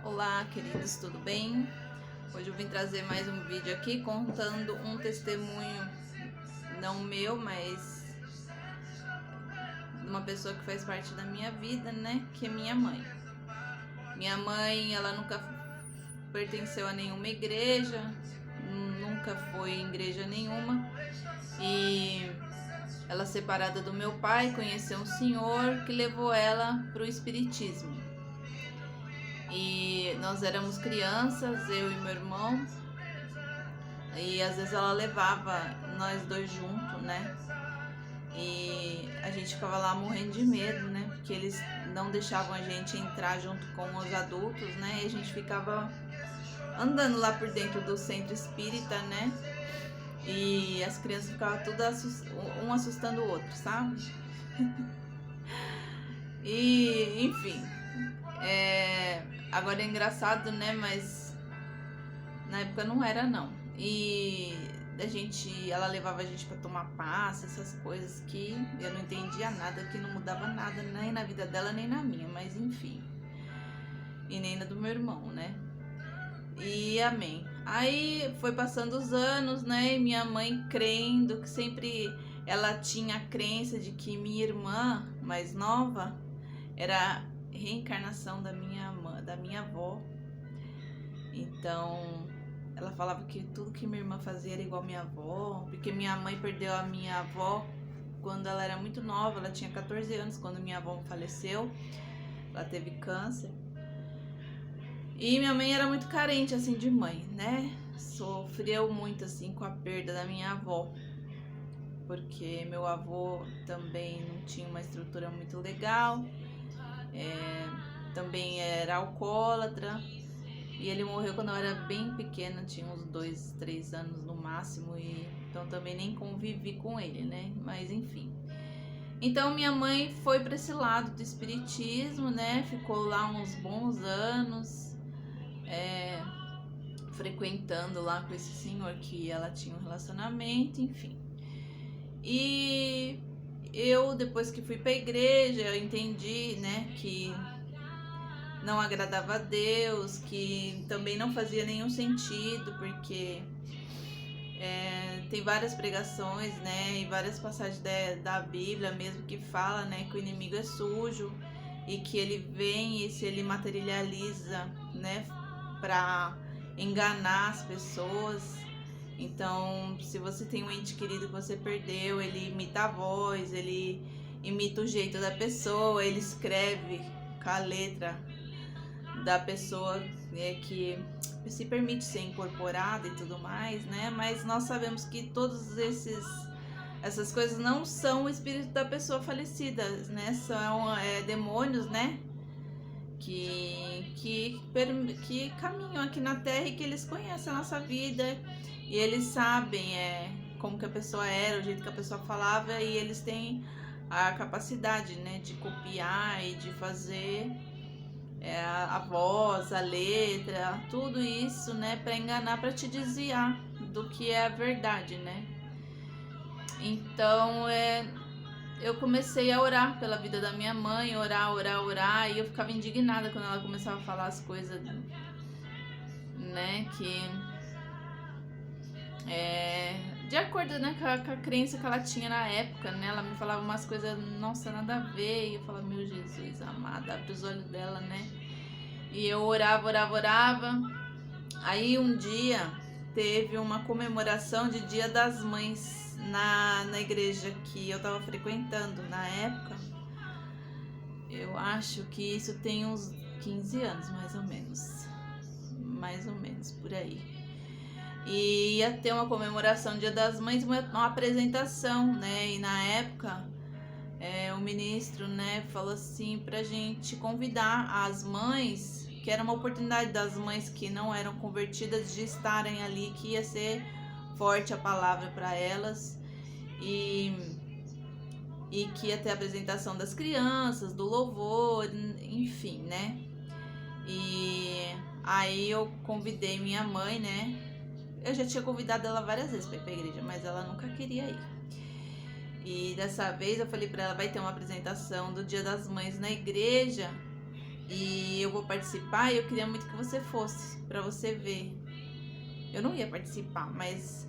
Olá, queridos, tudo bem? Hoje eu vim trazer mais um vídeo aqui contando um testemunho, não meu, mas de uma pessoa que faz parte da minha vida, né? Que é minha mãe. Minha mãe, ela nunca pertenceu a nenhuma igreja, nunca foi em igreja nenhuma. E ela, separada do meu pai, conheceu um senhor que levou ela para o espiritismo. E nós éramos crianças, eu e meu irmão, e às vezes ela levava nós dois juntos, né? E a gente ficava lá morrendo de medo, né? Porque eles não deixavam a gente entrar junto com os adultos, né? E a gente ficava andando lá por dentro do centro espírita, né? E as crianças ficavam tudo um assustando o outro, sabe? E, enfim, agora é engraçado, né? Mas na época não era, não. E ela levava a gente para tomar passe, essas coisas que eu não entendia nada, que não mudava nada, nem na vida dela, nem na minha, mas enfim. E nem na do meu irmão, né? E amém. Aí foi passando os anos, né? E minha mãe crendo, que sempre ela tinha a crença de que minha irmã mais nova era reencarnação da minha avó. Então ela falava que tudo que minha irmã fazia era igual a minha avó, porque minha mãe perdeu a minha avó quando ela era muito nova, ela tinha 14 anos quando minha avó faleceu, ela teve câncer. E minha mãe era muito carente, assim, de mãe, né? Sofreu muito, assim, com a perda da minha avó, porque meu avô também não tinha uma estrutura muito legal, também era alcoólatra. E ele morreu quando eu era bem pequena, tinha uns 2, 3 anos no máximo, e então também nem convivi com ele, né? Mas enfim. Então minha mãe foi para esse lado do espiritismo, né? Ficou lá uns bons anos, frequentando lá com esse senhor que ela tinha um relacionamento, enfim. E eu, depois que fui para a igreja, eu entendi, né, que não agradava a Deus, que também não fazia nenhum sentido, porque tem várias pregações, né, e várias passagens da Bíblia mesmo que fala, né, que o inimigo é sujo e que ele vem e se ele materializa, né, para enganar as pessoas. Então, se você tem um ente querido que você perdeu, ele imita a voz, ele imita o jeito da pessoa, ele escreve com a letra da pessoa que se permite ser incorporada e tudo mais, né? Mas nós sabemos que todos essas coisas não são o espírito da pessoa falecida, né? São demônios, né? Que caminham aqui na Terra e que eles conhecem a nossa vida e eles sabem como que a pessoa era, o jeito que a pessoa falava, e eles têm a capacidade, né, de copiar e de fazer a voz, a letra, tudo isso, né, para enganar, para te desviar do que é a verdade, né? Então, eu comecei a orar pela vida da minha mãe, orar, e eu ficava indignada quando ela começava a falar as coisas, né, que de acordo, né, com a crença que ela tinha na época, né, ela me falava umas coisas, nossa, nada a ver, e eu falava, meu Jesus amado, abre os olhos dela, né, e eu orava, aí um dia teve uma comemoração de Dia das Mães na igreja que eu tava frequentando na época. Eu acho que isso tem uns 15 anos, mais ou menos por aí. E ia ter uma comemoração Dia das Mães, uma apresentação, né? E na época o ministro, né, falou assim pra gente convidar as mães, que era uma oportunidade das mães que não eram convertidas de estarem ali, que ia ser forte a palavra para elas, e que ia ter a apresentação das crianças, do louvor, enfim, né? E aí eu convidei minha mãe, né? Eu já tinha convidado ela várias vezes para ir pra igreja, mas ela nunca queria ir. E dessa vez eu falei para ela, vai ter uma apresentação do Dia das Mães na igreja, e eu vou participar e eu queria muito que você fosse, pra você ver. Eu não ia participar, mas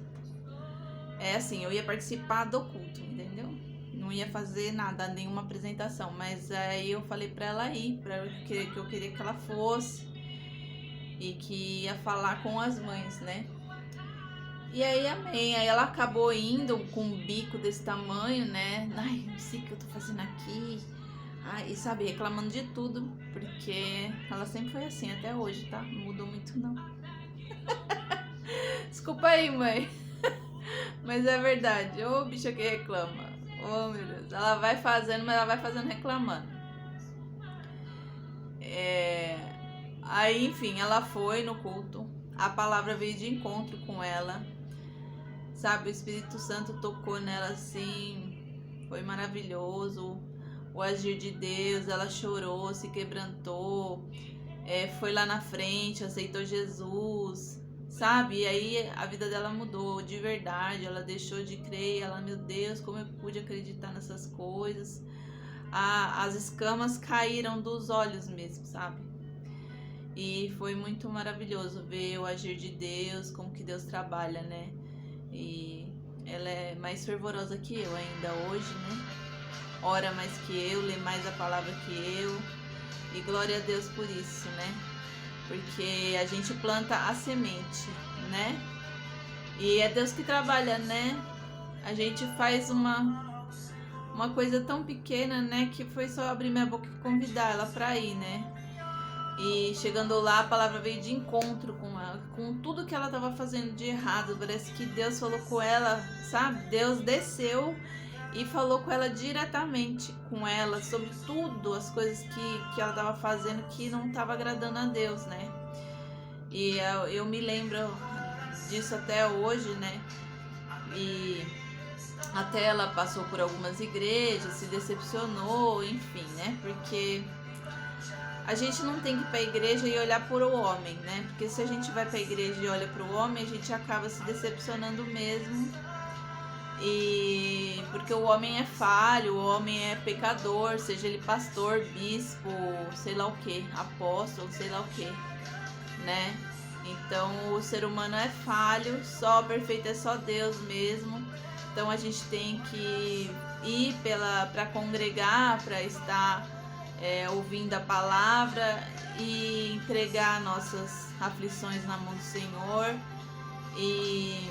é assim, eu ia participar do culto, entendeu? Não ia fazer nada, nenhuma apresentação, mas aí eu falei pra ela ir, que eu queria que ela fosse e que ia falar com as mães, né? E aí amei, aí ela acabou indo com um bico desse tamanho, né? Ai, não sei o que eu tô fazendo aqui. Ai, e sabe, reclamando de tudo, porque ela sempre foi assim até hoje, tá? Não mudou muito não. Desculpa aí, mãe. Mas é verdade. Ô, bicha que reclama. Oh, meu Deus. Ela vai fazendo, mas ela vai fazendo reclamando. Aí, enfim, ela foi no culto. A palavra veio de encontro com ela. Sabe, o Espírito Santo tocou nela assim. Foi maravilhoso. O agir de Deus. Ela chorou, se quebrantou. Foi lá na frente, aceitou Jesus. Sabe? E aí a vida dela mudou de verdade. Ela deixou de crer. Ela, meu Deus, como eu pude acreditar nessas coisas. As escamas caíram dos olhos mesmo, sabe? E foi muito maravilhoso ver o agir de Deus, como que Deus trabalha, né? E ela é mais fervorosa que eu ainda hoje, né? Ora mais que eu, lê mais a palavra que eu. E glória a Deus por isso, né? Porque a gente planta a semente, né? E é Deus que trabalha, né? A gente faz uma coisa tão pequena, né? Que foi só abrir minha boca e convidar ela pra ir, né? E chegando lá, a palavra veio de encontro com ela, com tudo que ela estava fazendo de errado. Parece que Deus falou com ela, sabe? Deus desceu e falou com ela diretamente, com ela, sobre tudo, as coisas que ela estava fazendo que não estava agradando a Deus, né? E eu me lembro disso até hoje, né? E até ela passou por algumas igrejas, se decepcionou, enfim, né? Porque a gente não tem que ir para a igreja e olhar para o homem, né? Porque se a gente vai para a igreja e olha para o homem, a gente acaba se decepcionando mesmo. E porque o homem é falho, o homem é pecador, seja ele pastor, bispo, sei lá o que, apóstolo, sei lá o que, né? Então o ser humano é falho, só perfeito é só Deus mesmo. Então a gente tem que ir para congregar, para estar ouvindo a palavra e entregar nossas aflições na mão do Senhor e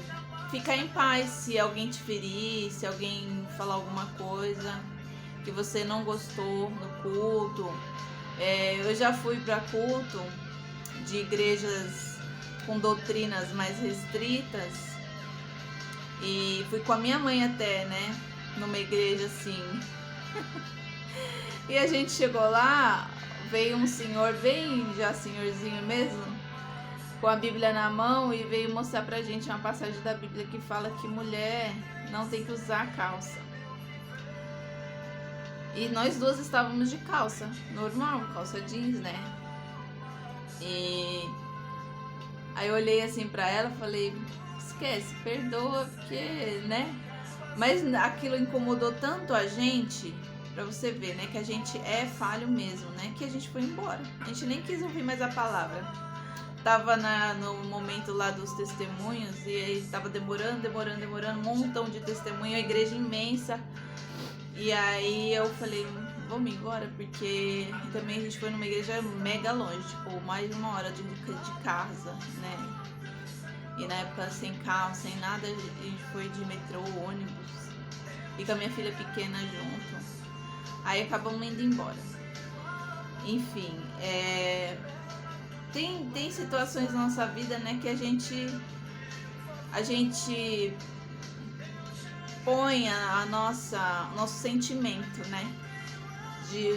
ficar em paz. Se alguém te ferir, se alguém falar alguma coisa que você não gostou no culto, eu já fui para culto de igrejas com doutrinas mais restritas e fui com a minha mãe até, né, numa igreja assim. E a gente chegou lá, veio um senhor, bem já senhorzinho mesmo, com a Bíblia na mão e veio mostrar pra gente uma passagem da Bíblia que fala que mulher não tem que usar calça. E nós duas estávamos de calça, normal, calça jeans, né? E aí eu olhei assim pra ela e falei, esquece, perdoa, porque, né? Mas aquilo incomodou tanto a gente, pra você ver, né, que a gente é falho mesmo, né, que a gente foi embora. A gente nem quis ouvir mais a palavra. Tava no momento lá dos testemunhos e aí tava demorando, um montão de testemunho, a igreja imensa. E aí eu falei, vamos embora, porque também a gente foi numa igreja mega longe, tipo, mais de 1 hora de casa, né. E na época sem carro, sem nada, a gente foi de metrô, ônibus. E com a minha filha pequena junto. Aí acabamos indo embora. Enfim, tem situações na nossa vida, né, que a gente põe nosso sentimento, né,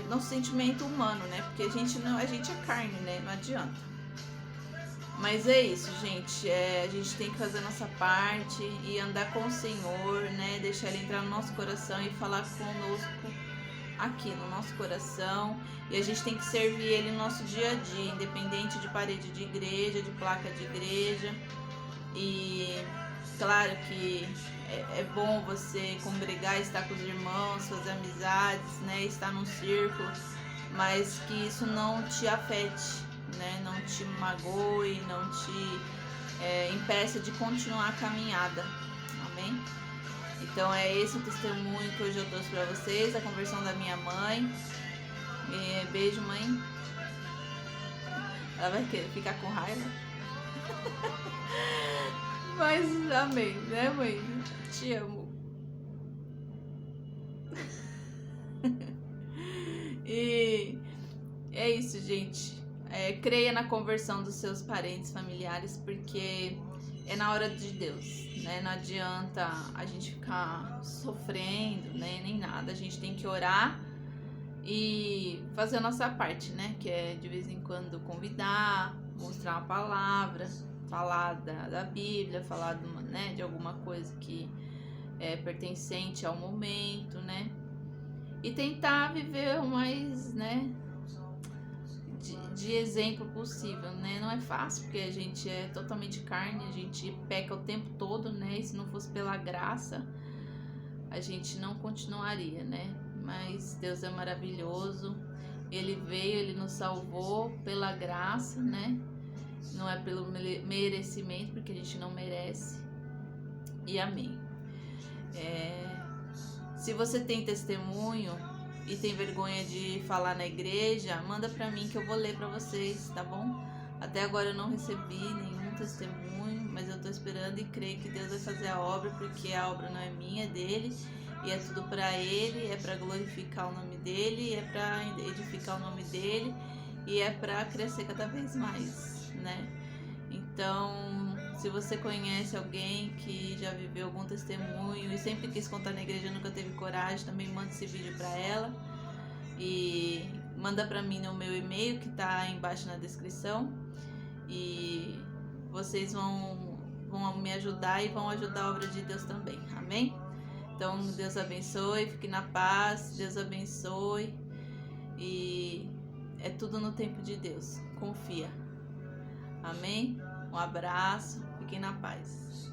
nosso sentimento humano, né, porque a gente é carne, né, não adianta. Mas é isso, gente, a gente tem que fazer a nossa parte e andar com o Senhor, né, deixar Ele entrar no nosso coração e falar conosco aqui no nosso coração. E a gente tem que servir Ele no nosso dia a dia, independente de parede de igreja, de placa de igreja. E claro que é bom você congregar, estar com os irmãos, fazer amizades, né, estar num círculo, mas que isso não te afete, né? Não te magoe, não te impeça de continuar a caminhada. Amém? Então é esse o testemunho que hoje eu trouxe para vocês, a conversão da minha mãe. Beijo, mãe. Ela vai querer ficar com raiva. Mas amém, né, mãe? Te amo. E é isso, gente. Creia na conversão dos seus parentes, familiares, porque é na hora de Deus, né? Não adianta a gente ficar sofrendo, né? Nem nada. A gente tem que orar e fazer a nossa parte, né? Que é de vez em quando convidar, mostrar uma palavra, falar da Bíblia, falar de alguma coisa que é pertencente ao momento, né? E tentar viver o mais, né, de exemplo possível, né? Não é fácil, porque a gente é totalmente carne, a gente peca o tempo todo, né? E se não fosse pela graça, a gente não continuaria, né? Mas Deus é maravilhoso, Ele veio, Ele nos salvou pela graça, né? Não é pelo merecimento, porque a gente não merece. E amém. Se você tem testemunho e tem vergonha de falar na igreja, manda pra mim que eu vou ler pra vocês, tá bom? Até agora eu não recebi nenhum testemunho, mas eu tô esperando e creio que Deus vai fazer a obra, porque a obra não é minha, é dele, e é tudo pra ele, é pra glorificar o nome dele, é pra edificar o nome dele, e é pra crescer cada vez mais, né? Então, se você conhece alguém que já viveu algum testemunho e sempre quis contar na igreja, nunca teve coragem, também manda esse vídeo para ela e manda para mim no meu e-mail que tá aí embaixo na descrição, e vocês vão me ajudar e vão ajudar a obra de Deus também, amém? Então, Deus abençoe, fique na paz, Deus abençoe, e é tudo no tempo de Deus, confia. Amém? Um abraço, fiquem na paz.